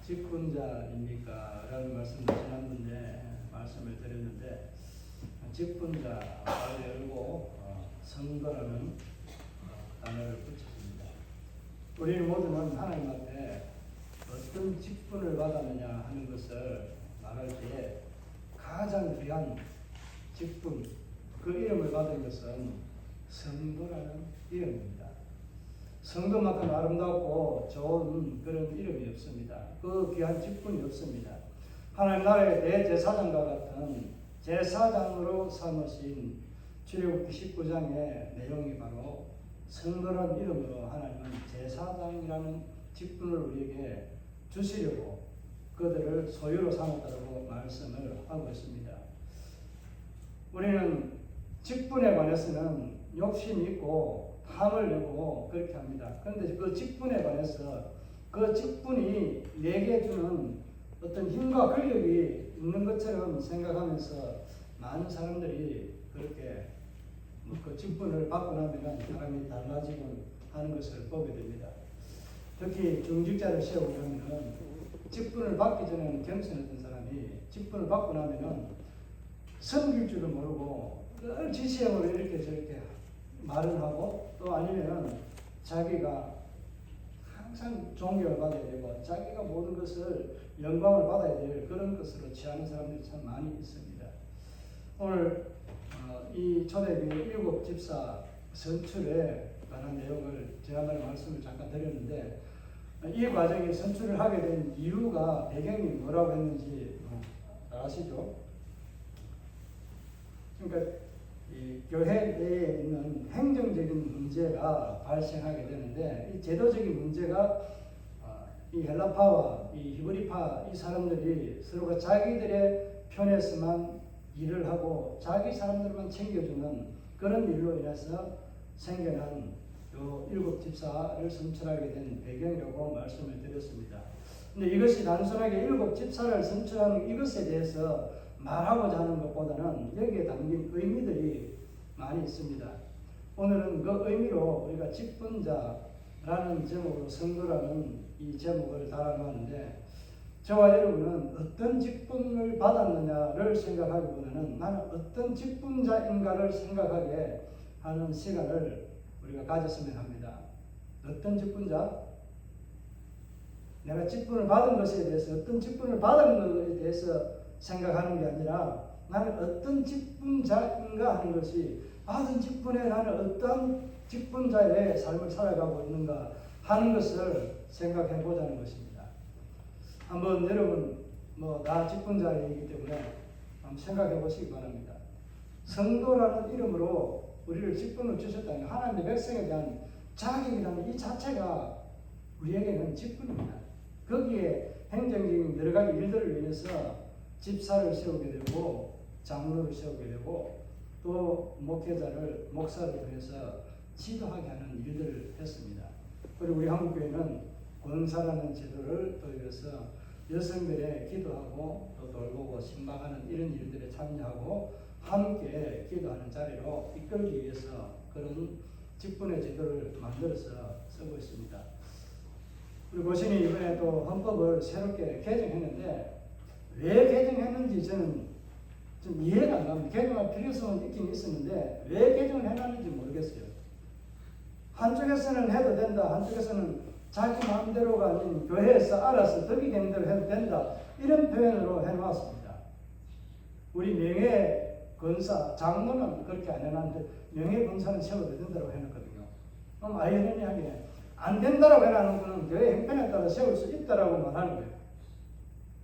직분자입니까? 라는 말씀을 지난번에 말씀을 드렸는데, 직분자를 열고 선거라는 단어를 붙였습니다. 우리 모두는 하나님 앞에 어떤 직분을 받았느냐 하는 것을 말할 때에 가장 귀한 직분, 그 이름을 받은 것은 선거라는 이름입니다. 선거만큼 아름답고 좋은 그런 이름이 없습니다. 그 귀한 직분이 없습니다. 하나님 나라의 대제사장과 같은 제사장으로 삼으신 출애굽기 19장의 내용이 바로 선거라는 이름으로 하나님은 제사장이라는 직분을 우리에게 주시려고 그들을 소유로 삼았다고 말씀을 하고 있습니다. 우리는 직분에 관해서는 욕심이 있고 탐을 내고 그렇게 합니다. 그런데 그 직분에 관해서 그 직분이 내게 주는 어떤 힘과 권력이 있는 것처럼 생각하면서 많은 사람들이 그렇게 그 직분을 받고 나면 사람이 달라지곤 하는 것을 보게 됩니다. 특히 중직자를 세우려면 직분을 받기 전에는 겸손했던 사람이 직분을 받고 나면 섬길 줄을 모르고 늘 지시형으로 이렇게 저렇게 말을 하고, 또 아니면 자기가 항상 존경을 받아야 되고 자기가 모든 것을 영광을 받아야 될 그런 것으로 취하는 사람들이 참 많이 있습니다. 오늘 이 초대교회 7 집사 선출에 관한 내용을 지난번에 말씀을 잠깐 드렸는데, 이 과정에 선출을 하게 된 이유가 배경이 뭐라고 했는지 아시죠? 그러니까 이 교회 내에 있는 행정적인 문제가 발생하게 되는데, 이 제도적인 문제가 이 헬라파와 이 히브리파 이 사람들이 서로가 자기들의 편에서만 일을 하고 자기 사람들만 챙겨주는 그런 일로 인해서 생겨난 요 7 집사를 선출하게 된 배경이라고 말씀을 드렸습니다. 근데 이것이 단순하게 7 집사를 선출하는 이것에 대해서 말하고자 하는 것보다는 여기에 담긴 의미들이 많이 있습니다. 오늘은 그 의미로 우리가 직분자라는 제목으로 선거라는 이 제목을 달아놨는데, 저와 여러분은 어떤 직분을 받았느냐를 생각하기보다는 나는 어떤 직분자인가를 생각하게 하는 시간을 우리가 가졌으면 합니다. 어떤 직분자? 내가 직분을 받은 것에 대해서, 어떤 직분을 받은 것에 대해서 생각하는 게 아니라 나는 어떤 직분자인가 하는 것이, 받은 직분에 나는 어떤 직분자의 삶을 살아가고 있는가 하는 것을 생각해 보자는 것입니다. 한번 여러분 나 직분자이기 때문에 한번 생각해 보시기 바랍니다. 성도라는 이름으로 우리를 직분을 주셨다는 하나님의 백성에 대한 자격이라는 이 자체가 우리에게는 직분입니다. 거기에 행정적인 여러 가지 일들을 위해서 집사를 세우게 되고 장로를 세우게 되고 또 목사를 위해서 지도하게 하는 일들을 했습니다. 그리고 우리 한국교회는 권사라는 제도를 도입해서 여성들의 기도하고 또 돌보고 신방하는 이런 일들에 참여하고 함께 기도하는 자리로 이끌기 위해서 그런 직분의 제도를 만들어서 쓰고 있습니다. 우리 고신이 이번에 또 헌법을 새롭게 개정했는데, 왜 개정했는지 저는 좀 이해가 안 갑니다. 개정할 필요성은 있긴 있었는데 왜 개정을 해놨는지 모르겠어요. 한쪽에서는 해도 된다, 한쪽에서는 자기 마음대로가 아닌 교회에서 알아서 덕이 되는 대로 해도 된다, 이런 표현으로 해놓았습니다. 우리 명예 권사, 장로는 그렇게 안 해놨는데 명예 권사는 세워도 된다고 해놨거든요. 그럼 아이러니하게 안 된다라고 해놔놓고는 교회 형편에 따라 세울 수 있다라고 말하는 거예요.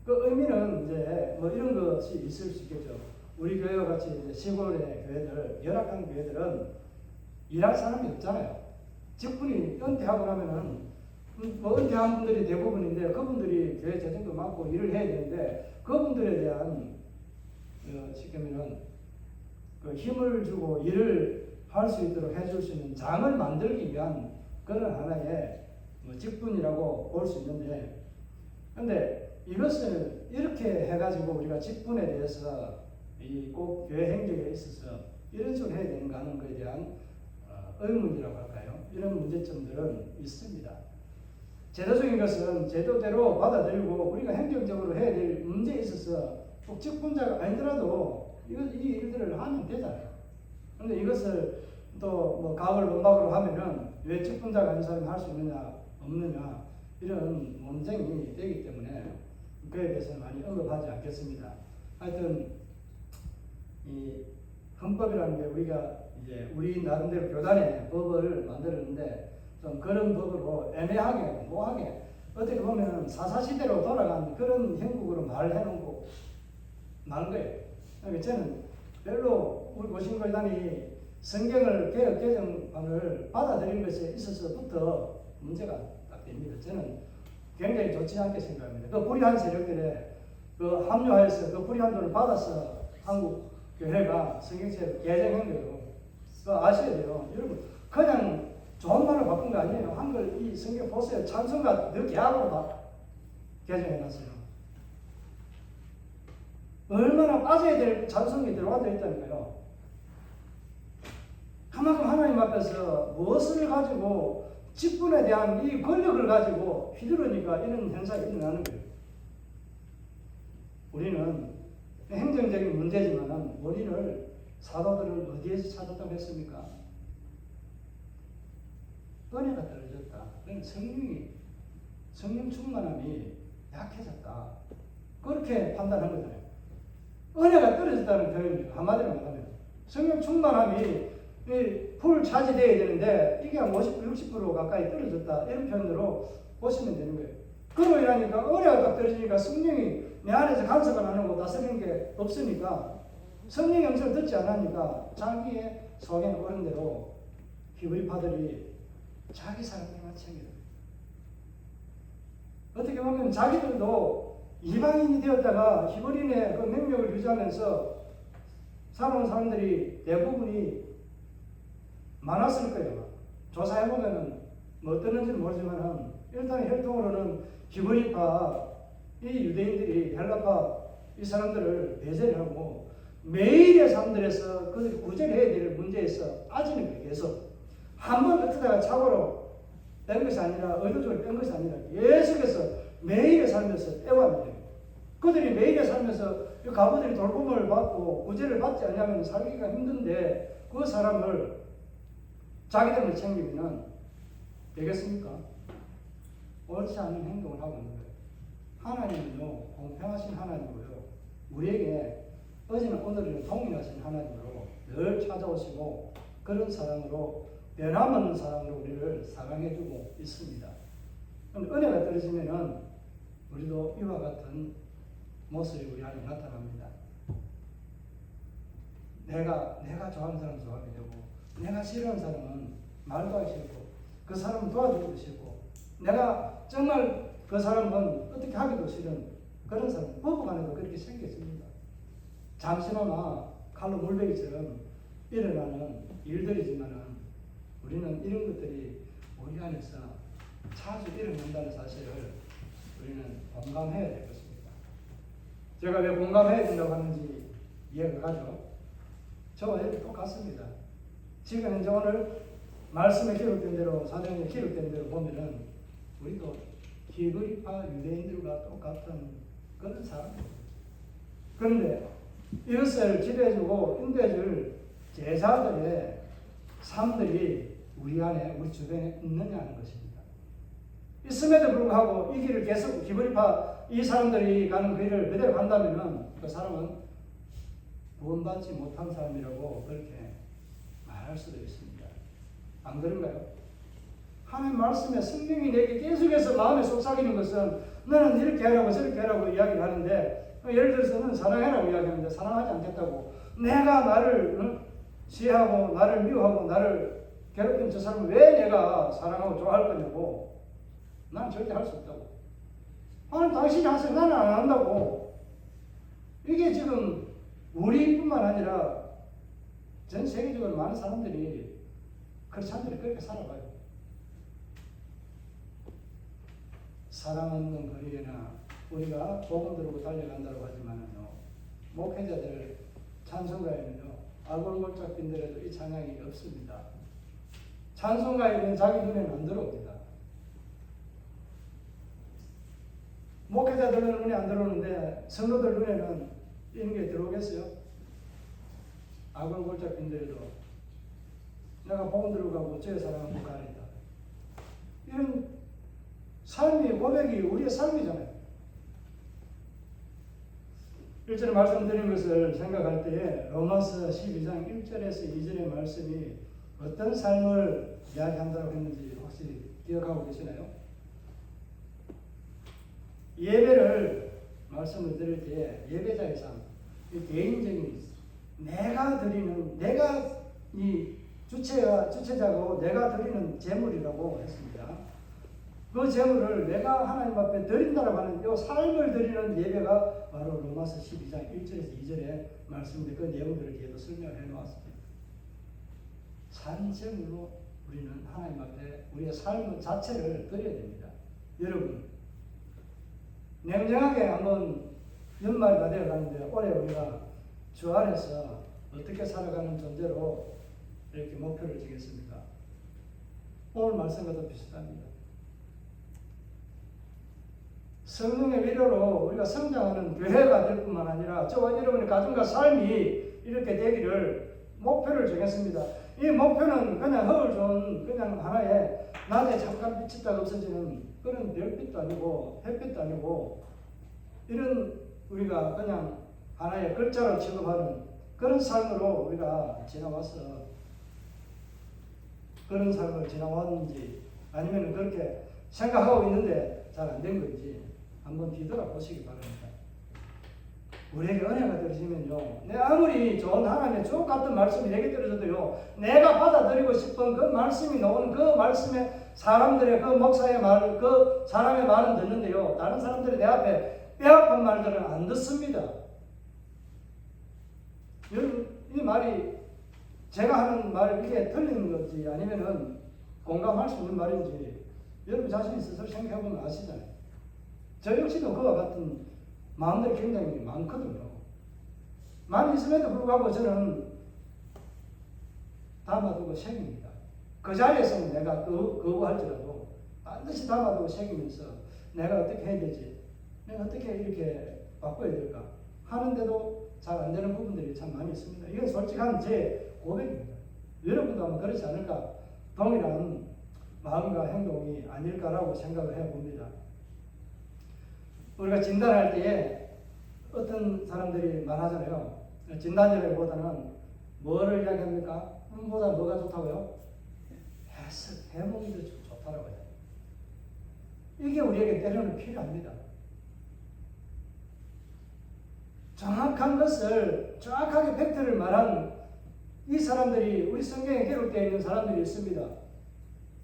그 의미는 이제 이런 것이 있을 수 있겠죠. 우리 교회와 같이 이제 시골의 교회들, 열악한 교회들은 일할 사람이 없잖아요. 직분이 은퇴하고 나면은 은퇴한 분들이 대부분인데, 그분들이 교회 재정도 맡고 일을 해야 되는데, 그분들에 대한 쉽게 말하면 그 힘을 주고 일을 할 수 있도록 해줄 수 있는 장을 만들기 위한 그런 하나의 직분이라고 볼 수 있는데, 그런데 이것을 이렇게 해가지고 우리가 직분에 대해서 꼭 교회 행정에 있어서 이런 식으로 해야 되는가 하는 것에 대한 의문이라고 할까요? 이런 문제점들은 있습니다. 제도적인 것은 제도대로 받아들이고 우리가 행정적으로 해야 될 문제에 있어서 꼭 직분자가 아니더라도 이 일들을 하면 되잖아요. 그런데 이것을 또 뭐 가을 논박으로 하면은 왜 직분자가 아닌 사람이 할 수 있느냐 없느냐 이런 논쟁이 되기 때문에 그에 대해서는 많이 언급하지 않겠습니다. 하여튼 이 헌법이라는 게 우리가 이제 우리 나름대로 교단의 법을 만들었는데 좀 그런 법으로 애매하게 뭐하게 어떻게 보면 사사시대로 돌아간 그런 형국으로 말해놓고 말 거예요. 그러니까 저는 별로 우리 고신교단이 성경을 개혁 개정안을 받아들인 것에 있어서부터 문제가 딱 됩니다. 저는 굉장히 좋지 않게 생각합니다. 그 불의한 세력들에 그 합류하여서 그 불의한 돈을 받아서 한국 교회가 성경책을 개정한 거예요. 그거 아셔야 돼요. 여러분 그냥 좋은 말로 바꾼 거 아니에요. 한글 이 성경 보세요. 찬송가 더 개합으로 개정해놨어요. 얼마나 빠져야 될 찬송이 들어가져 있다니까요. 그만큼 하나님 앞에서 무엇을 가지고 직분에 대한 이 권력을 가지고 휘두르니까 이런 현상이 일어나는 거예요. 우리는 행정적인 문제지만 원인을 사도들은 어디에서 찾았다고 했습니까? 은혜가 떨어졌다. 성령 충만함이 약해졌다. 그렇게 판단한 거잖아요. 은혜가 떨어졌다는 표현이에요. 한마디로 말하면 성령 충만함이 풀 차지되어야 되는데 이게 한 50, 60% 가까이 떨어졌다. 이런 표현으로 보시면 되는 거예요. 그로 인하니까 은혜가 딱 떨어지니까 성령이 내 안에서 간섭을 안 하고 다스리는 게 없으니까 성령의 음성을 듣지 않으니까 자기의 속에는 옳은 대로 히브리파들이 자기 사람들만 챙겨요. 어떻게 보면 자기들도 이방인이 되었다가 히브리인의 그 명령을 유지하면서 살아온 사람들이 대부분이 많았을 거예요. 조사해보면은 뭐 어떠는지 모르지만 일단 혈통으로는 히브리파 이 유대인들이 헬라파 이 사람들을 배제를 하고 매일의 삶들에서 그들이 구제해야 될 문제에서 빠지는 거예요. 계속 한 번 어쩌다가 착오로 뺀 것이 아니라 의도적으로 뺀 것이 아니라 계속해서 매일의 삶에서 떼어왔는 거예요. 그들이 매일의 삶에서 가부들이 돌봄을 받고 구제를 받지 않으면 살기가 힘든데 그 사람을 자기들을 챙기면 되겠습니까? 옳지 않은 행동을 하고 있는 거예요. 하나님은요 공평하신 하나님이고요 우리에게 어제는 오늘은 동일하신 하나님으로 늘 찾아오시고 그런 사랑으로 변함없는 사랑으로 우리를 사랑해주고 있습니다. 그런데 은혜가 떨어지면은 우리도 이와 같은 모습이 우리 안에 나타납니다. 내가 좋아하는 사람 좋아하게 되고 내가 싫어하는 사람은 말도 하기 싫고 그 사람은 도와주기도 싫고 내가 정말 그 사람은 어떻게 하기도 싫은 그런 사람 부부 간에도 그렇게 생겼습니다. 잠시나마 칼로 물베기처럼 일어나는 일들이지만은 우리는 이런 것들이 우리 안에서 자주 일어난다는 사실을 우리는 공감해야 될 것입니다. 제가 왜 공감해야 된다고 하는지 이해가 가죠? 저와 이렇게 똑같습니다. 지금 현재 오늘 말씀에 기록된 대로 사정에 기록된 대로 보면은 우리도 히브리파 유대인들과 똑같은 그런 사람입니다. 그런데 이것을 지도해주고 인도해줄 제자들의 삶들이 우리 안에 우리 주변에 있느냐 하는 것입니다. 있음에도 불구하고 이 길을 계속 히브리파 이 사람들이 가는 길을 그대로 간다면은 그 사람은 구원받지 못한 사람이라고 그렇게 말할 수도 있습니다. 안 그런가요? 하나님 말씀에 성령이 내게 계속해서 마음에 속삭이는 것은 너는 이렇게 하라고 저렇게 하라고 이야기를 하는데 예를 들어서 너는 사랑해라고 이야기하는데 사랑하지 않겠다고 내가 나를 시해하고 나를 미워하고 나를 괴롭히는 저 사람을 왜 내가 사랑하고 좋아할 거냐고 난 절대 할 수 없다고 하나님 당신이 하세요. 나는 안 한다고. 이게 지금 우리뿐만 아니라 전 세계적으로 많은 사람들이 크리스찬들이 그렇게 살아가요. 사랑 없는 거리에나 우리가 복음 들고 달려간다고 하지만은요 목회자들 찬송가에는요 아골골짝 빈들에도 이 찬양이 없습니다. 찬송가에는 자기 눈에는 안 들어옵니다. 목회자들 눈에 안 들어오는데 성도들 눈에는 이런 게 들어오겠어요? 악을 골짝 빈들에도 내가 복음 들어가고 어째 사랑하고 가리다. 이런 삶이, 고백이 우리의 삶이잖아요. 1절에 말씀드린 것을 생각할 때에 로마서 12장 1절에서 2절의 말씀이 어떤 삶을 이야기한다고 했는지 혹시 기억하고 계시나요? 예배를 말씀을 드릴 때 예배자의 삶, 개인적인 내가 드리는, 내가 이 주체자고 내가 드리는 제물이라고 했습니다. 그 제물을 내가 하나님 앞에 드린다라고 하는 이 삶을 드리는 예배가 바로 로마서 12장 1절에서 2절의 말씀인데 그 내용들을 뒤에도 설명을 해놓았습니다. 산제물로 우리는 하나님 앞에 우리의 삶 자체를 드려야 됩니다. 여러분, 냉정하게 한번 연말이 다 되어가는데 올해 우리가 주 안에서 어떻게 살아가는 존재로 이렇게 목표를 정했습니까? 오늘 말씀과도 비슷합니다. 성령의 위로로 우리가 성장하는 교회가 될 뿐만 아니라 저와 여러분의 가정과 삶이 이렇게 되기를 목표를 정했습니다. 이 목표는 그냥 허울 좋은 그냥 하나의 낮에 잠깐 빛이 딱 없어지는 그런 별빛도 아니고 햇빛도 아니고 이런 우리가 그냥 하나의 글자로 취급하는 그런 삶으로 우리가 지나와서 그런 삶을 지나왔는지 아니면 그렇게 생각하고 있는데 잘 안 된 건지 한번 뒤돌아보시기 바랍니다. 우리에게 은혜가 떨어지면요, 내 아무리 좋은 하나님의 주옥 같은 말씀이 내게 떨어져도요, 내가 받아들이고 싶은 그 말씀이 나오는 그 말씀에 사람들의 그 목사의 말, 그 사람의 말은 듣는데요, 다른 사람들이 내 앞에 빼앗은 말들은 안 듣습니다. 여러분, 이 말이 제가 하는 말 이게 틀린 건지 아니면은 공감할 수 있는 말인지 여러분 자신이 스스로 생각해보면 아시잖아요. 저 역시도 그와 같은 마음들이 굉장히 많거든요. 많이 있음에도 불구하고 저는 담아두고 새깁니다. 그 자리에서는 내가 거부할지라도 반드시 담아두고 새기면서 내가 어떻게 해야 되지? 내가 어떻게 이렇게 바꿔야 될까? 하는데도 잘 안 되는 부분들이 참 많이 있습니다. 이건 솔직한 제 고백입니다. 여러분도 아마 그렇지 않을까? 동일한 마음과 행동이 아닐까라고 생각을 해봅니다. 우리가 진단할 때에 어떤 사람들이 말하잖아요. 진단제보다는 뭐를 이야기합니까? 보다 뭐가 좋다고요? 해몽이 더 좋다라고 해요. 이게 우리에게 때로는 필요합니다. 정확한 것을 정확하게 팩트를 말한 이 사람들이 우리 성경에 기록되어 있는 사람들이 있습니다.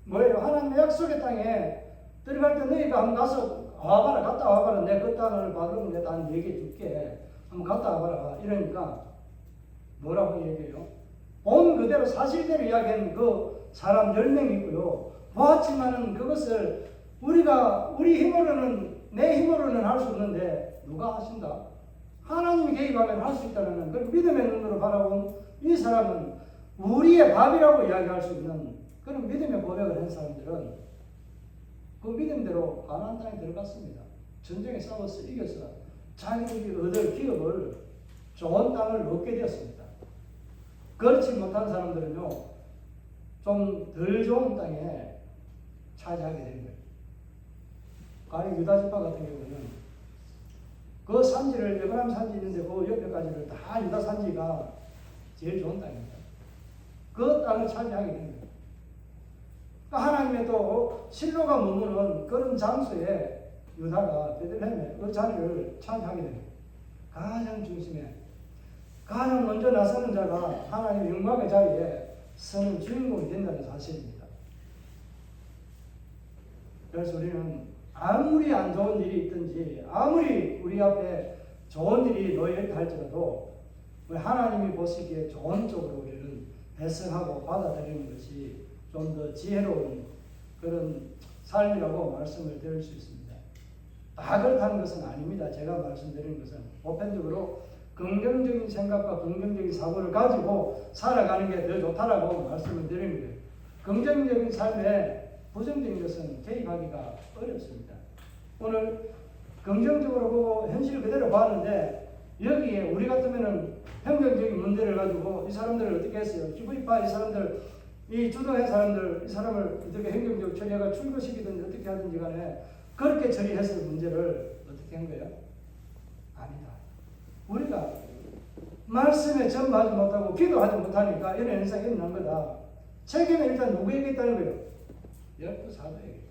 뭐예요? 하나님의 약속의 땅에 들어갈 때 너희가 한번 가서 와봐라, 갔다 와봐라. 내 그 땅을 받으면 내가 다 얘기해 줄게. 한번 갔다 와봐라. 이러니까 뭐라고 얘기해요? 본 그대로 사실대로 이야기하는 그 사람 10명이 있고요. 보았지만은 그것을 우리 힘으로는, 내 힘으로는 할 수 없는데 누가 하신다? 하나님이 개입하면 할 수 있다는 그 믿음의 눈으로 바라본 이 사람은 우리의 밥이라고 이야기할 수 있는 그런 믿음의 고백을 한 사람들은 그 믿음대로 가나안 땅에 들어갔습니다. 전쟁에 싸워서 이겨서 자기들이 얻을 기업을 좋은 땅을 얻게 되었습니다. 그렇지 못한 사람들은요, 좀 덜 좋은 땅에 차지하게 된 거예요. 가령 유다 지파 같은 경우는 그 산지를, 에브라임 산지 있는데 그 옆에까지를 다 유다 산지가 제일 좋은 땅입니다. 그 땅을 차지하게 된 거예요. 하나님의 또 실로가 머무는 그런 장소에 유다가 베들레헴에 그 자리를 차지하게 됩니다. 가장 중심에 가장 먼저 나서는 자가 하나님의 영광의 자리에 서는 주인공이 된다는 사실입니다. 그래서 우리는 아무리 안 좋은 일이 있든지 아무리 우리 앞에 좋은 일이 놓여있다 할지라도 하나님이 보시기에 좋은 쪽으로 우리는 해석하고 받아들이는 것이 좀 더 지혜로운 그런 삶이라고 말씀을 드릴 수 있습니다. 다 그렇다는 것은 아닙니다. 제가 말씀드리는 것은 보편적으로 긍정적인 생각과 긍정적인 사고를 가지고 살아가는 게 더 좋다라고 말씀을 드리는 거예요. 긍정적인 삶에 부정적인 것은 개입하기가 어렵습니다. 오늘 긍정적으로 보고 현실을 그대로 봤는데 여기에 우리 같으면은 행정적인 문제를 가지고 이 사람들을 어떻게 했어요? 히브리파 이 사람들, 이 주도한 사람들, 이 사람을 어떻게 행정적으로 처리해가 출교시키든지 어떻게 하든지 간에 그렇게 처리했을 문제를 어떻게 한 거예요? 아니다. 우리가 말씀에 전하지 못하고 기도하지 못하니까 이런 현상이 일어난 거다. 책임은 일단 누구에게 있다는 거예요? 12사도에게.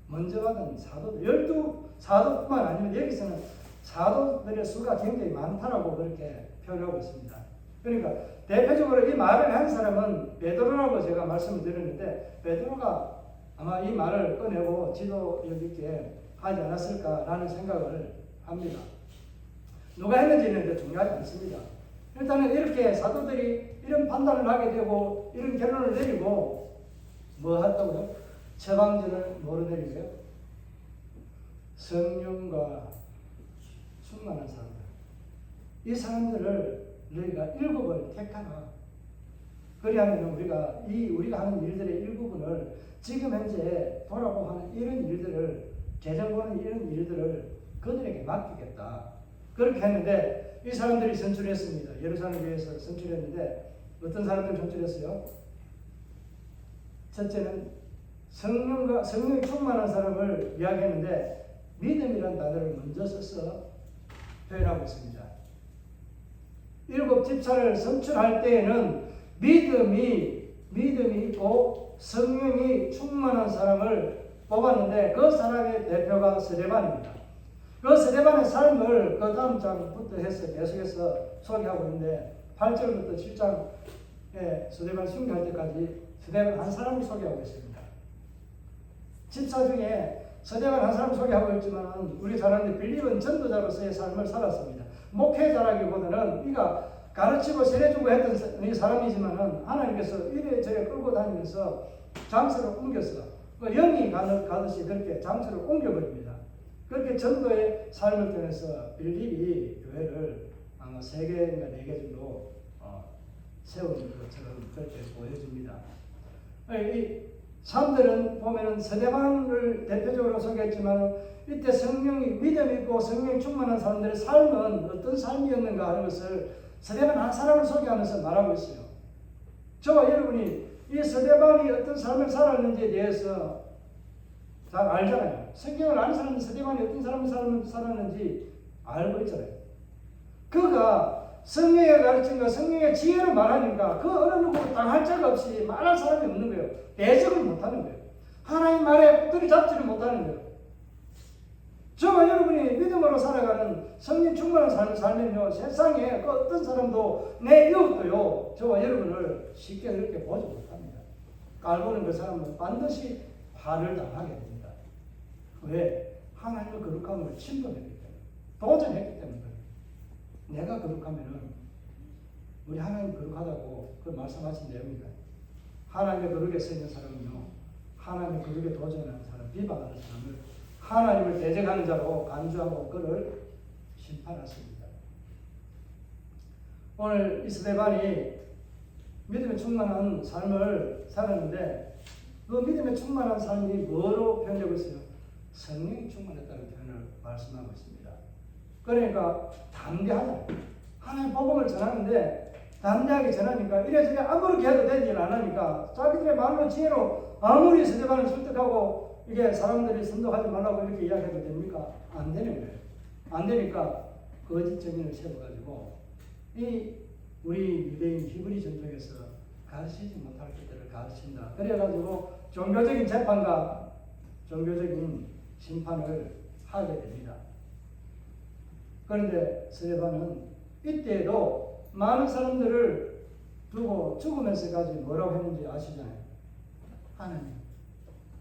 먼저 받은 사도들. 12사도뿐만 아니면 여기서는 사도들의 수가 굉장히 많다라고 그렇게 표현하고 있습니다. 그러니까 대표적으로 이 말을 한 사람은 베드로라고 제가 말씀을 드렸는데 베드로가 아마 이 말을 꺼내고 지도력 있게 하지 않았을까라는 생각을 합니다. 누가 했는지는 중요하지 않습니다. 일단은 이렇게 사도들이 이런 판단을 하게 되고 이런 결론을 내리고 뭐 했다고요? 처방전을 뭐로 내리고요? 성령과 충만한 사람들. 이 사람들을 너희가 일곱을 택하라. 그리하면 우리가 하는 일들의 일부분을 지금 현재 돌아보고 하는 이런 일들을 재정보는 이런 일들을 그들에게 맡기겠다. 그렇게 했는데 이 사람들이 선출했습니다. 예루살렘 교회에서 선출했는데 어떤 사람들 선출했어요? 첫째는 성령이 충만한 사람을 이야기했는데 믿음이라는 단어를 먼저 써서 표현하고 있습니다. 7 집사를 선출할 때에는 믿음이 있고 성령이 충만한 사람을 뽑았는데 그 사람의 대표가 스데반입니다. 그 스데반의 삶을 그 다음 장부터 해서 계속해서 소개하고 있는데 8절부터 7장에 스데반 순교할 때까지 스데반 한 사람을 소개하고 있습니다. 집사 중에 스데반 한 사람 소개하고 있지만 우리 잘 아는 빌립은 전도자로서의 삶을 살았습니다. 목회자라기보다는 이가 가르치고 세례주고 했던 이 사람이지만 하나님께서 이래저래 끌고 다니면서 장소를 옮겼어. 영이 가듯이 그렇게 장소를 옮겨버립니다. 그렇게 전도의 삶을 통해서 빌립이 교회를 아마 3개인가 4개 정도 세우는 것처럼 그렇게 보여집니다. 이 사람들은 보면은 스데반을 대표적으로 소개했지만 이때 성령이 믿음 있고 성령 충만한 사람들의 삶은 어떤 삶이었는가 하는 것을 스데반 한 사람을 소개하면서 말하고 있어요. 저와 여러분이 이 스데반이 어떤 삶을 살았는지에 대해서 잘 알잖아요. 성경을 아는 사람은 스데반이 어떤 삶을 살았는지 알고 있잖아요. 그가 성령의 가르침과 성령의 지혜를 말하니까 그 어느 누구 당할 자가 없이 말할 사람이 없는 거예요. 대적을 못하는 거예요. 하나님 말에 붙들이 잡지를 못하는 거예요. 저와 여러분이 믿음으로 살아가는 성령 충만한 삶은요, 세상에 그 어떤 사람도 내 이웃도요, 저와 여러분을 쉽게 그렇게 보지 못합니다. 깔보는 그 사람은 반드시 화를 당하게 됩니다. 왜? 하나님의 거룩함을 침범했기 때문에, 도전했기 때문에. 내가 거룩하면은 우리 하나님 거룩하다고 그 말씀하신 내용입니다. 하나님의 거룩에 서 있는 사람은요, 하나님의 거룩에 도전하는 사람, 비방하는 사람을 하나님을 대적하는 자로 간주하고 그를 심판하십니다. 오늘 이 스데반이 믿음에 충만한 삶을 살았는데 그 믿음에 충만한 삶이 뭐로 표현되고 있어요? 성령이 충만했다는 표현을 말씀하고 있습니다. 그러니까 담대하다. 하나님 복음을 전하는데 담대하게 전하니까 이래저래 아무렇게 해도 되지 않으니까 자기들의 말로 지혜로 아무리 스데반을 설득하고 이게 사람들이 선동하지 말라고 이렇게 이야기해도 됩니까? 안 되는 거예요. 안 되니까 거짓 증인을 세워가지고 이 우리 유대인 히브리 전통에서 가르치지 못할 것들을 가르친다. 그래가지고 종교적인 재판과 종교적인 심판을 하게 됩니다. 그런데 스데반은 이때에도 많은 사람들을 두고 죽으면서까지 뭐라고 했는지 아시잖아요. 하나님,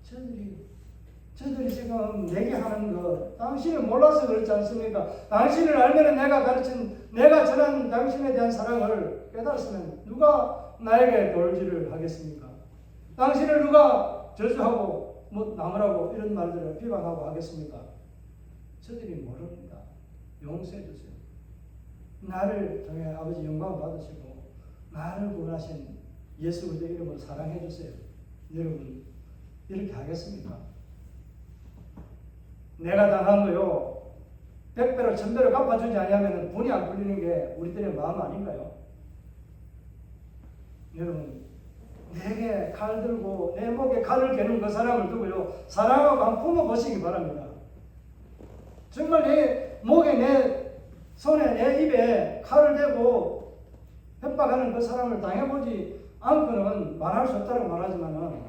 저들이 지금 내게 하는 거 당신을 몰라서 그렇지 않습니까? 당신을 알면 내가 전한 당신에 대한 사랑을 깨달았으면 누가 나에게 돌질을 하겠습니까? 당신을 누가 저주하고 나무라고 이런 말들을 비방하고 하겠습니까? 저들이 모릅니다. 용서해 주세요. 나를 통해 아버지 영광 받으시고 나를 구원하신 예수 그리스도의 이름으로 사랑해 주세요. 여러분 이렇게 하겠습니까? 내가 당한 거요, 100배로 1000배로 갚아주지 아니하면 분이 안 풀리는 게 우리들의 마음 아닌가요? 여러분, 내게 칼 들고 내 목에 칼을 겨눈 그 사람을 두고요, 사랑하고 한번 품어보시기 바랍니다. 정말 내 목에, 내 손에, 내 입에 칼을 대고 협박하는 그 사람을 당해보지 않고는 말할 수 없다고 말하지만은,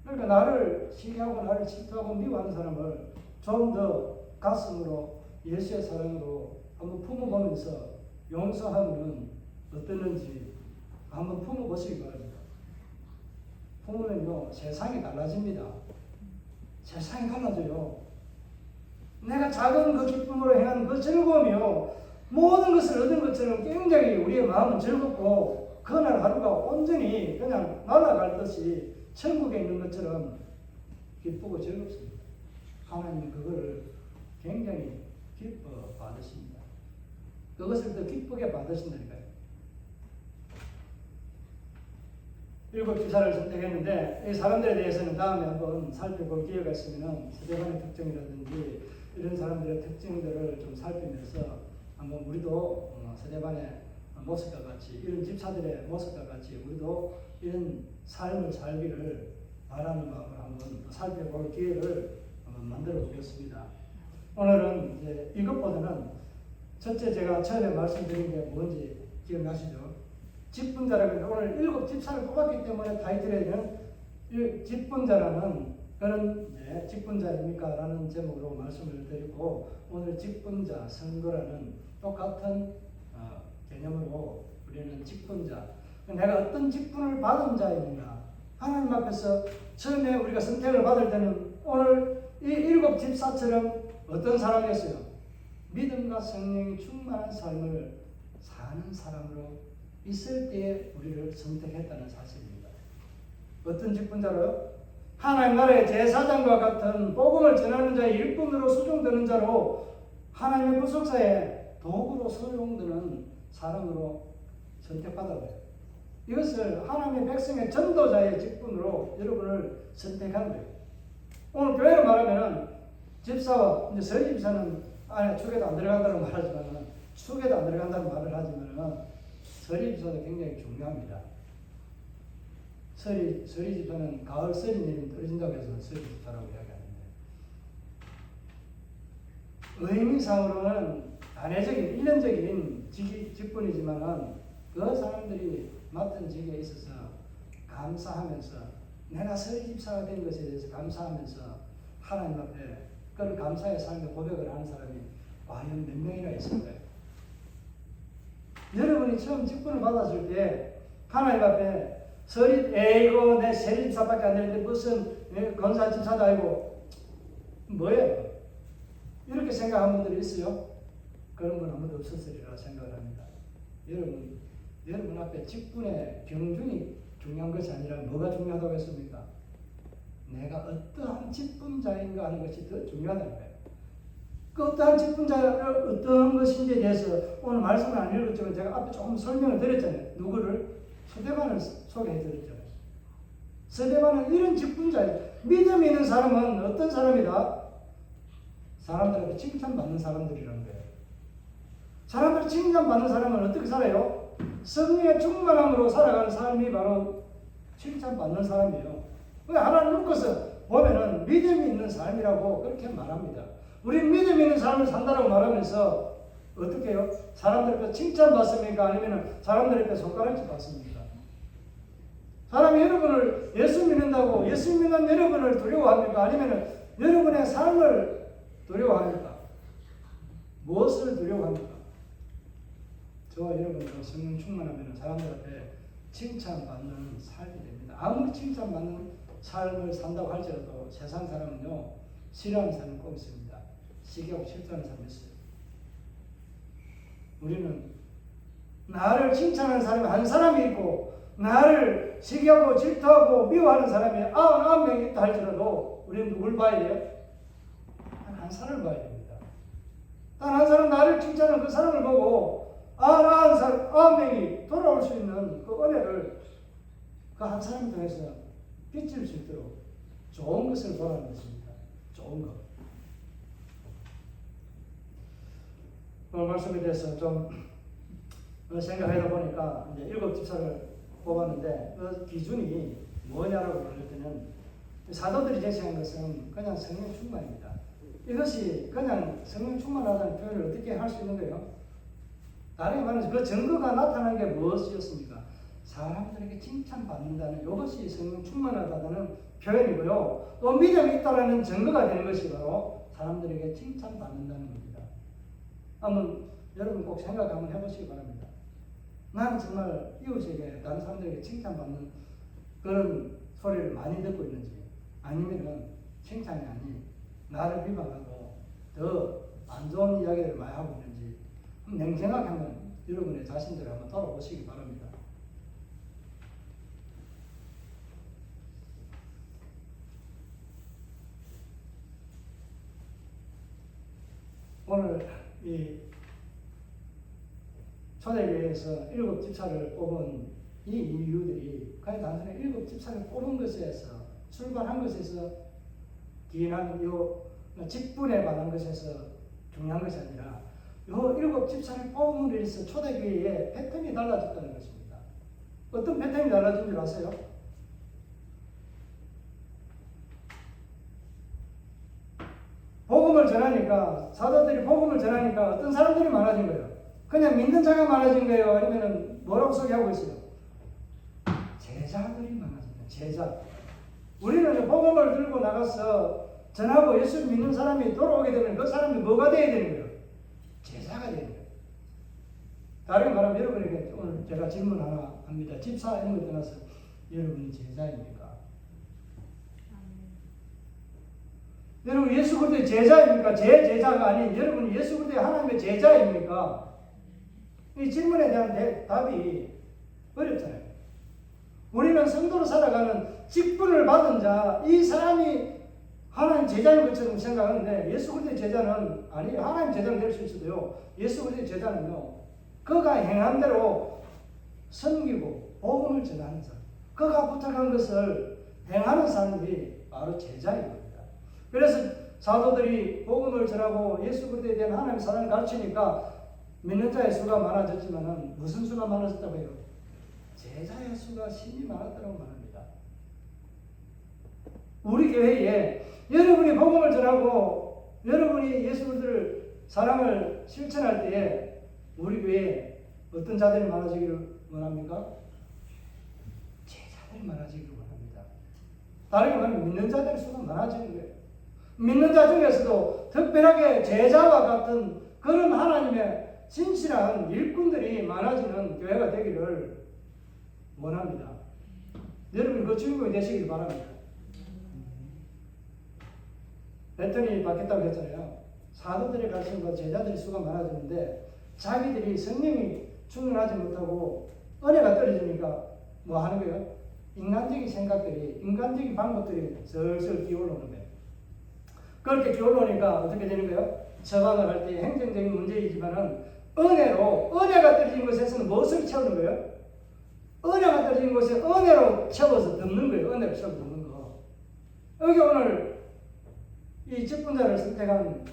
그러니까 나를 시기하고 나를 질투하고 미워하는 사람을 좀 더 가슴으로 예수의 사랑으로 한번 품어보면서 용서하면 어떠는지 한번 품어보시기 바랍니다. 품으면요, 세상이 달라집니다. 세상이 달라져요. 내가 작은 그 기쁨으로 행하는 그 즐거움이요, 모든 것을 얻은 것처럼 굉장히 우리의 마음은 즐겁고, 그날 하루가 온전히 그냥 날아갈 듯이 천국에 있는 것처럼 기쁘고 즐겁습니다. 하나님은 그걸 굉장히 기뻐 받으십니다. 그것을 더 기쁘게 받으신다니까요. 7 집사를 선택했는데, 이 사람들에 대해서는 다음에 한번 살펴볼 기회가 있으면 스데반의 특징이라든지 이런 사람들의 특징들을 좀 살피면서 한번 우리도 스데반의 모습과 같이, 이런 집사들의 모습과 같이 우리도 이런 삶을 살기를 바라는 마음을 한번 살펴볼 기회를 한번 만들어 보겠습니다. 오늘은 이제 이것보다는 첫째, 제가 처음에 말씀드린 게 뭔지 기억나시죠? 직분자라고, 오늘 7 집사를 뽑았기 때문에 타이틀에는 직분자라는 그런 직분자입니까? 라는 제목으로 말씀을 드리고, 오늘 직분자, 선거라는 똑같은 개념으로 우리는 직분자, 내가 어떤 직분을 받은 자입니다. 하나님 앞에서 처음에 우리가 선택을 받을 때는 오늘 이 7 집사처럼 어떤 사람이었어요? 믿음과 성령이 충만한 삶을 사는 사람으로 있을 때에 우리를 선택했다는 사실입니다. 어떤 직분자로요? 하나님 나라의 제사장과 같은 복음을 전하는 자의 일꾼으로 수종되는 자로, 하나님의 구속사에 도구로 소용되는 사람으로 선택받아요. 이것을 하나님의 백성의 전도자의 직분으로 여러분을 선택한 거예요. 오늘 교회로 말하면 집사와, 이제 서리 집사는 안에 축에도 안 들어간다고 말하지만, 축에도 안 들어간다고 말을 하지만 서리 집사도 굉장히 중요합니다. 서리 집사는 가을 서리 내리면 떨어진다고 해서 서리 집사라고 이야기하는데, 의미상으로는 단회적인, 일련적인 직분이지만은 그 사람들이 맡은 직에 있어서 감사하면서, 내가 서리 집사가 된 것에 대해서 감사하면서 하나님 앞에 그 감사의 삶의 고백을 하는 사람이 과연 몇 명이나 있을까요? 여러분이 처음 직분을 받았을 때 하나님 앞에 에이고 내 서리 집사밖에 안 되는데 무슨 권사 집사도 아니고 뭐예요? 이렇게 생각하는 분들이 있어요? 그런 분 아무도 없었으리라 생각을 합니다. 여러분 앞에 직분의 경중이 중요한 것이 아니라 뭐가 중요하다고 했습니까? 내가 어떠한 직분자인가 하는 것이 더 중요하다니까요. 그 어떠한 직분자가 어떠한 것인지에 대해서 오늘 말씀을 안 읽었지만 제가 앞에 조금 설명을 드렸잖아요. 누구를? 스데반을 소개해 드렸잖아요. 스데반은 이런 직분자예요. 믿음이 있는 사람은 어떤 사람이다? 사람들한테 칭찬받는 사람들이라는 거예요. 사람들 칭찬받는 사람은 어떻게 살아요? 성령의 충만함으로 살아가는 삶이 바로 칭찬받는 사람이에요. 하나님 묶어서 보면은 믿음이 있는 삶이라고 그렇게 말합니다. 우리는 믿음 있는 삶을 산다고 말하면서 어떻게 해요? 사람들 앞에 칭찬받습니까? 아니면 사람들 앞에 손가락질 받습니까? 사람이 여러분을 예수 믿는다고 예수 믿는 여러분을 두려워합니까? 아니면 여러분의 삶을 두려워합니까? 무엇을 두려워합니까? 저와 여러분도 성령 충만하면 사람들 앞에 칭찬받는 삶이 됩니다. 아무리 칭찬받는 삶을 산다고 할지라도 세상 사람은요, 싫어하는 사람은 꼭 있습니다. 시기하고 싫어하는 사람이 있어요. 우리는 나를 칭찬하는 사람이 한 사람이 있고, 나를 시기하고 질투하고 미워하는 사람이 99명이 있다 할지라도 우리는 누굴 봐야 돼요? 한 사람을 봐야 됩니다. 단 한 사람, 나를 칭찬하는 그 사람을 보고 99명이 돌아올 수 있는 그 은혜를 그 한 사람을 통해서 빚을 수 있도록 좋은 것을 보라는 것입니다. 좋은 것. 오늘 말씀에 대해서 좀 생각하다 보니까 이제 7 집사를 뽑았는데 그 기준이 뭐냐라고 물을 때는 사도들이 제시한 것은 그냥 성령 충만입니다. 이것이 그냥 성령 충만하다는 표현을 어떻게 할 수 있는 거예요? 다르게 말해서 그 증거가 나타난 게 무엇이었습니까? 사람들에게 칭찬받는다는 이것이 성령 충만하다는 표현이고요. 또 믿음이 있다는 증거가 되는 것이 바로 사람들에게 칭찬받는다는 겁니다. 한번 여러분 꼭 생각 한번 해보시기 바랍니다. 나는 정말 이웃에게 다른 사람들에게 칭찬받는 그런 소리를 많이 듣고 있는지, 아니면은 칭찬이 아닌 나를 비방하고 더 안 좋은 이야기를 많이 하고 있는지 냉정하게 한번 여러분의 자신들을 한번 돌아보시기 바랍니다. 오늘 이 초대교회에서 7 집사를 뽑은 이 이유들이 그냥 단순히 7 집사를 뽑은 것에서 출발한 것에서 기인한 요 직분에 관한 것에서 중요한 것이 아니라 요 7 집사를 뽑음으로 인해서 초대교회의 패턴이 달라졌다는 것입니다. 어떤 패턴이 달라진 줄 아세요? 복음을 전하니까, 사도들이 복음을 전하니까 어떤 사람들이 많아진 거예요? 그냥 믿는 자가 많아진 거예요? 아니면 뭐라고 소개하고 있어요? 제자들이 많아집니다. 제자. 우리는 복음을 들고 나가서 전하고 예수 믿는 사람이 돌아오게 되면 그 사람이 뭐가 돼야 되는 거예요? 제자가 되는 거예요. 다르게 말하면 여러분에게 오늘 제가 질문 하나 합니다. 집사 이런 걸 떠나서 여러분이 제자입니까? 여러분 예수 그리스도의 제자입니까? 제 제자가 아닌 여러분이 예수 그리스도의 하나님의 제자입니까? 이 질문에 대한 답이 어렵잖아요. 우리는 성도로 살아가는 직분을 받은 자, 이 사람이 하나님 제자인 것처럼 생각하는데 예수 그리스도의 제자는 아니 하나님 제자는 될 수 있어도요. 예수 그리스도의 제자는요. 그가 행한 대로 섬기고 복음을 전하는 자, 그가 부탁한 것을 행하는 사람들이 바로 제자인 겁니다. 그래서 사도들이 복음을 전하고 예수 그리스도에 대한 하나님의 사랑을 가르치니까 믿는 자의 수가 많아졌지만은 무슨 수가 많아졌다고 해요? 제자의 수가 심히 많았다고 말합니다. 우리 교회에 여러분이 복음을 전하고 여러분이 예수 그리스도를 사랑을 실천할 때에 우리 교회에 어떤 자들이 많아지기를 원합니까? 제자들이 많아지기를 원합니다. 다르게 말하면 믿는 자들의 수가 많아지는 거예요. 믿는 자 중에서도 특별하게 제자와 같은 그런 하나님의 진실한 일꾼들이 많아지는 교회가 되기를 원합니다. 여러분 그 주인공이 되시길 바랍니다. 패턴이 바뀌었다고 했잖아요. 사도들의 가르침과 제자들의 수가 많아지는데 자기들이 성령이 충만하지 못하고 은혜가 떨어지니까 뭐 하는 거예요? 인간적인 생각들이, 인간적인 방법들이 슬슬 기울어오는 거예요. 그렇게 기울어오니까 어떻게 되는 거예요? 처방을 할 때 행정적인 문제이지만은 은혜로, 은혜가 떨어진 곳에서는 무엇을 채우는 거예요? 은혜가 떨어진 곳에 은혜로 채워서 덮는 거예요. 은혜로 채워서 덮는 거. 여기 오늘 이 직분자를 선택한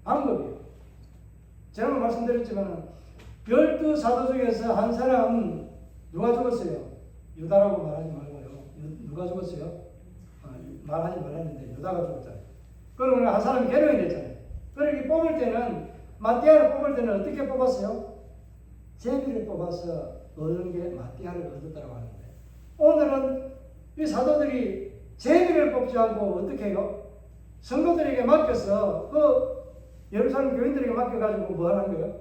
방법이에요. 제가 말씀드렸지만 12 사도 중에서 한 사람은 누가 죽었어요? 유다라고 말하지 말고요. 누가 죽었어요? 말하지 말았는데 유다가 죽었잖아요. 그러면 한 사람이 계룡이 됐잖아요. 그렇게 뽑을 때는 마띠아를 뽑을 때는 어떻게 뽑았어요? 제비를 뽑아서 얻은 게 마띠아를 얻었다고 하는데 오늘은 이 사도들이 제비를 뽑지 않고 어떻게 해요? 성도들에게 맡겨서 그 예루살렘 교인들에게 맡겨가지고 뭐 하는 거예요?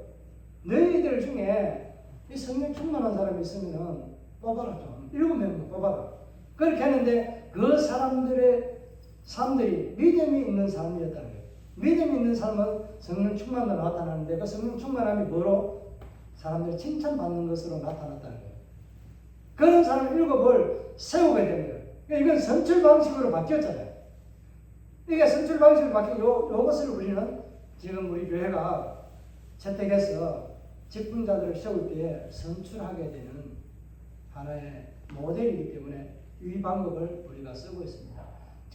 너희들 중에 이 성령 충만한 사람이 있으면 뽑아라 좀. 7명만 뽑아라. 그렇게 했는데 그 사람들의 삶들이 믿음이 있는 삶이었다는 거예요. 믿음이 있는 삶은 성령 충만으로 나타나는데 그 성령 충만함이 뭐로? 사람들이 칭찬받는 것으로 나타났다는 거예요. 그런 사람 7을 세우게 된 거예요. 이건 선출 방식으로 바뀌었잖아요. 이게 선출 방식으로 바뀐 요것을 우리는 지금 우리 교회가 채택해서 직분자들을 세울 때에 선출하게 되는 하나의 모델이기 때문에 이 방법을 우리가 쓰고 있습니다.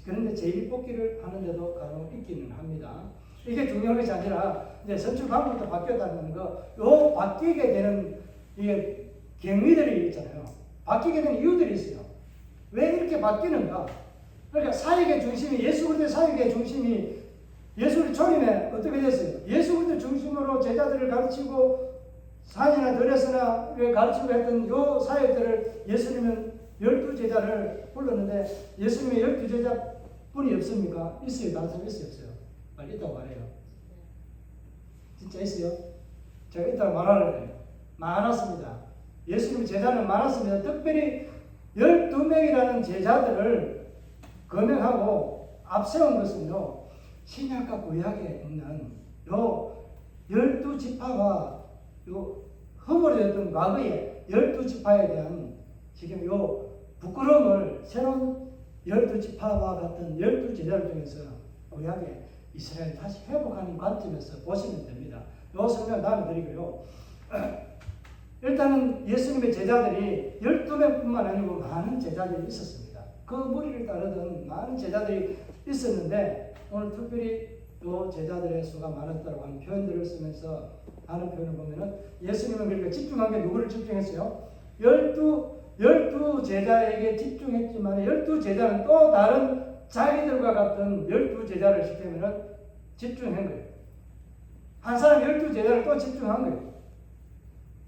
그런데 제비 뽑기를 하는데도 간혹 있기는 합니다. 이게 중요한 것이 아니라 이제 선출 방법도 바뀌었다는 거, 요 바뀌게 되는 이게 경위들이 있잖아요. 바뀌게 되는 이유들이 있어요. 왜 이렇게 바뀌는가? 그러니까 사역의 중심이, 예수 그리스도의 사역의 중심이 예수 그리스도 초림에 어떻게 됐어요? 예수 그리스도 중심으로 제자들을 가르치고 산이나 들에서나 가르치고 했던 요 사역들을 예수님은 12제자를 불렀는데 예수님의 12제자뿐이 없습니까? 있어요? 다른 사람 있어요? 없어요? 빨리 있다고 말해요. 진짜 있어요? 제가 있다고 말하려고요. 많았습니다. 예수님의 제자는 많았습니다. 특별히 12명이라는 제자들을 거명하고 앞세운 것은요, 신약과 구약에 있는 요 12지파와 요 허물어졌던 과거의 12지파에 대한 지금 요 부끄러움을 새로운 12지파와 같은 12제자를 통해서 구약에 이스라엘 다시 회복하는 관점에서 보시면 됩니다. 요 설명 다음에 드리고요. 일단은 예수님의 제자들이 12명뿐만 아니고 많은 제자들이 있었습니다. 그 무리를 따르던 많은 제자들이 있었는데 오늘 특별히 또 제자들의 수가 많았다고 하는 표현들을 쓰면서 하는 표현을 보면은 예수님은 그러니까 집중한 게 누구를 집중했어요? 12 제자에게 집중했지만 12 제자는 또 다른 자기들과 같은 12 제자를 시키면은 집중한 거예요. 한 사람 12 제자를 또 집중한 거예요.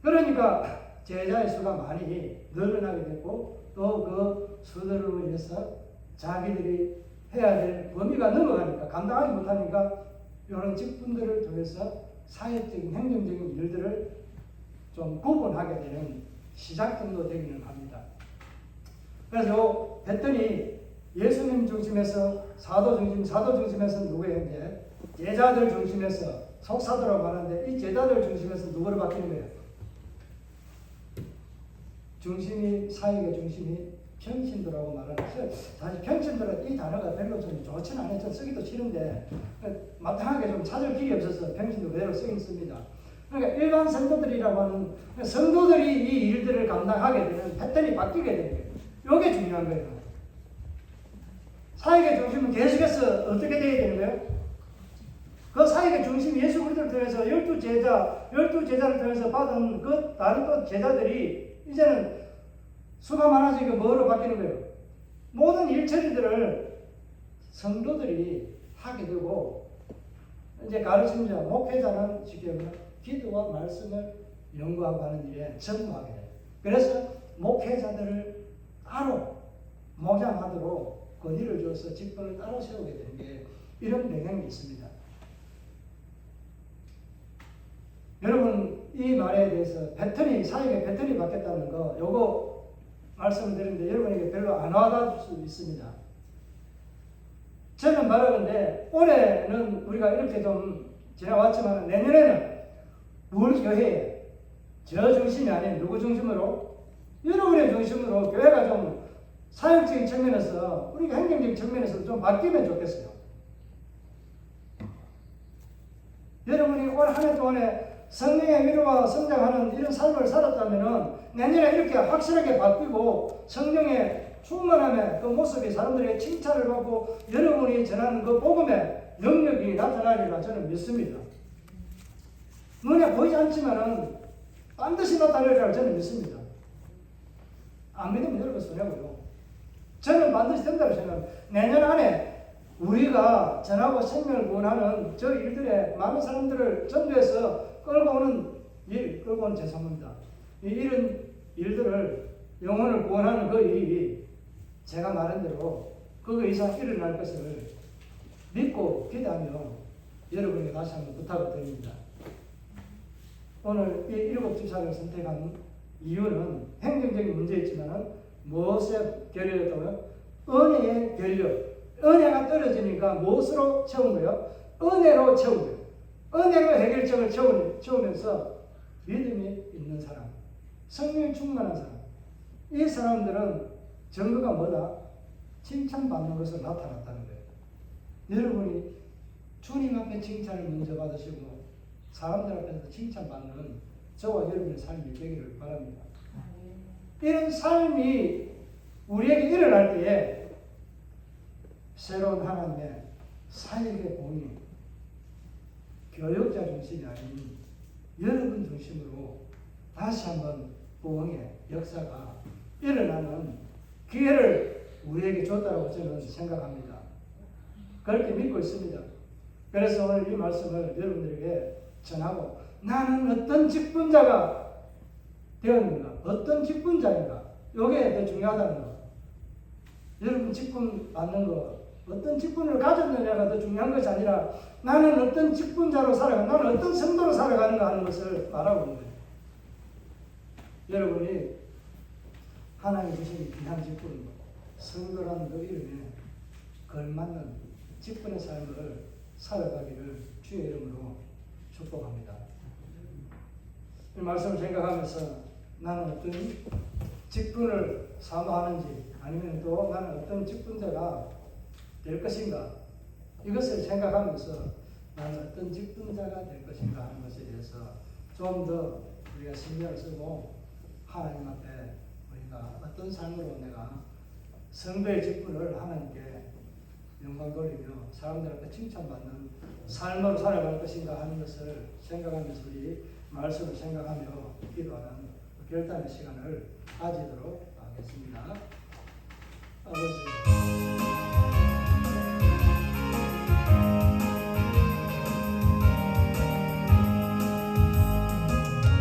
그러니까 제자의 수가 많이 늘어나게 됐고 또 그 수들로 인해서 자기들이 해야 될 범위가 넘어가니까 감당하지 못하니까 이런 직분들을 통해서 사회적인 행정적인 일들을 좀 구분하게 되는 시작점도 되기는 합니다. 그래서 했더니 예수님 중심에서 사도 중심에서 누구예요? 이제 제자들 중심에서 속사도라고 하는데 이 제자들 중심에서 누구를 바뀌는 거예요? 중심이 사역의 중심이 평신도라고 말하는 것은 사실 평신도라 이 단어가 별로 좀 좋지는 않아요. 좀 쓰기도 싫은데 마땅하게 좀 찾을 길이 없어서 평신도 그대로 쓰긴 씁니다. 그러니까 일반 성도들이라고 하는 성도들이 이 일들을 감당하게 되는 패턴이 바뀌게 되는 거예요. 이게 중요한 거예요. 사역의 중심은 계속해서 어떻게 되어야 되는 거예요? 그 사역의 중심이 예수 그리스도를 통해서 12제자를 통해서 받은 그 다른 또 제자들이 이제는 수가 많아지고 뭐로 바뀌는 거예요? 모든 일처리들을 성도들이 하게 되고 이제 가르침자, 목회자는 쉽게 말하면 기도와 말씀을 연구하고 하는 일에 전무하게 돼요. 그래서 목회자들을 따로 목양하도록 권위를 줘서 직분을 따로 세우게 되는 게 이런 배경이 있습니다. 여러분 이 말에 대해서 사역의 패턴이 바뀌었다는 거 요거 말씀을 드리는데 여러분에게 별로 안 와닿을 수 있습니다. 저는 말하건대 올해는 우리가 이렇게 좀 지나왔지만 내년에는 우리 교회에 저 중심이 아닌 누구 중심으로? 여러분의 중심으로 교회가 좀 사역적인 측면에서 우리가 행정적인 측면에서 좀 바뀌면 좋겠어요. 여러분이 올 한 해 동안에 성령의 위로와 성장하는 이런 삶을 살았다면 내년에 이렇게 확실하게 바뀌고 성령의 충만함의 그 모습이 사람들에게 칭찬을 받고 여러분이 전하는 그 복음의 영역이 나타나리라 저는 믿습니다. 눈에 보이지 않지만은 반드시 나타나리라 저는 믿습니다. 안 믿으면 여러분 손해고요. 저는 반드시 된다고 생각합니다. 내년 안에 우리가 전하고 생명을 구원하는 저 일들에 많은 사람들을 전도해서 끌고 오는 죄송합니다. 이런 일들을 영혼을 구원하는 그 일이 제가 말한 대로 그 이상 일어날 것을 믿고 기대하며 여러분에게 다시 한번 부탁을 드립니다. 오늘 이 7집사를 선택한 이유는 행정적인 문제였지만 무엇에 결여였다고요? 은혜의 결여. 은혜가 떨어지니까 무엇으로 채운 거예요? 은혜로 채운 거예요. 은혜로 해결점을 채우면서 믿음이 있는 사람, 성령이 충만한 사람, 이 사람들은 증거가 뭐다? 칭찬받는 것으로 나타났다는 거예요. 여러분이 주님 앞에 칭찬을 먼저 받으시고 사람들 앞에서 칭찬받는 저와 여러분의 삶이 되기를 바랍니다. 이런 삶이 우리에게 일어날 때에 새로운 하나님의 사역의 공이 교육자 중심이 아닌 여러분 중심으로 다시 한번 부흥의 역사가 일어나는 기회를 우리에게 줬다고 저는 생각합니다. 그렇게 믿고 있습니다. 그래서 오늘 이 말씀을 여러분들에게 전하고 나는 어떤 직분자가 되었는가? 어떤 직분자인가? 이게 더 중요하다는 거. 여러분 직분 받는 거 어떤 직분을 가졌느냐가 더 중요한 것이 아니라 나는 어떤 직분자로 살아가 나는 어떤 성도로 살아가는가 하는 것을 말하고 있는 거예요. 여러분이 하나님 주신 귀한 직분 성도라는 그 이름에 걸맞는 직분의 삶을 살아가기를 주의 이름으로 축복합니다. 이 말씀을 생각하면서 나는 어떤 직분을 사모하는지 아니면 또 나는 어떤 직분자가 될 것인가 이것을 생각하면서 나는 어떤 직분자가 될 것인가 하는 것에 대해서 좀 더 우리가 신경을 쓰고 하나님 앞에 우리가 어떤 삶으로 내가 성도의 직분을 하나님께 영광 돌리며 사람들 앞에 칭찬받는 삶으로 살아갈 것인가 하는 것을 생각하면서 우리 말씀을 생각하며 기도하는 결단의 시간을 가지도록 하겠습니다. 아버지